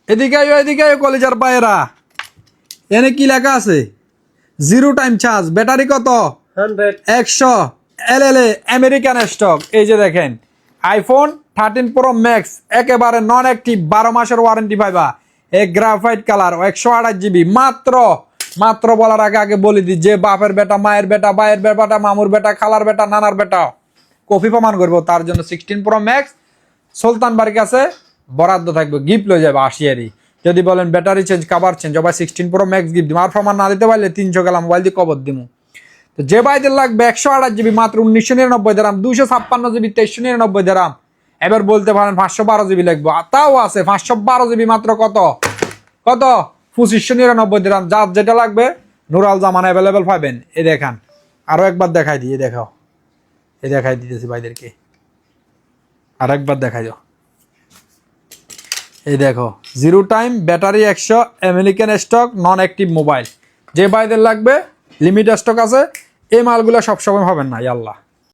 এদিকে কলেজার পায়েরা, এনে কি লেখা আছে? 0 টাইম চার্জ, ব্যাটারি কত? 100 এলএলএ আমেরিকান স্টক। এই যে দেখেন আইফোন 13 প্রো ম্যাক্স একেবারে নন অ্যাক্টিভ, 12 মাসের ওয়ারেন্টি পাইবা। এই গ্রাফাইট কালার 128 জিবি মাত্র বলার আগে বলে দিই, যে বাপের বেটা, মায়ের বেটা, ভাইয়ের বেটা, মামুর বেটা, খালার বেটা, নানার বেটা কপি প্রমাণ করবো, তার জন্য 16 প্রো ম্যাক্স সুলতান বাড়ির কাছে বরাদ্দ থাকবে, গিফট লয়ে যাবে 80 যদি বলেন ব্যাটারি চেঞ্জ, কাভার চেঞ্জ, আবার 16 প্রো ম্যাক্স গিফট দিব। আর প্রমাণ না দিতে পারলে 300 গেলাম মোবাইল দিয়ে কবর দিব। তো যে ভাইদের লাগবে 128 জিবি মাত্র 1999 দিরাম, 256 জিবি 2399 দিরাম। এবার বলতে পারেন 512 জিবি লাগবে, তাও আছে 512 জিবি মাত্র কত 2599 দিরাম। যার যেটা লাগবে নুরাল জামান অ্যাভেলেবেল পাবেন। এই দেখান, আরো একবার দেখাই দিই, দেখাও, এই দেখাই দিতেছি ভাইদেরকে, আর একবার দেখাই দাও। এই দেখো 0 টাইম, ব্যাটারি 100, আমেরিকান স্টক, নন অ্যাক্টিভ মোবাইল। যে ভাইদের লাগবে লিমিট স্টক আছে, এই মালগুলো সবসময় পাবেন না। আল্লাহ।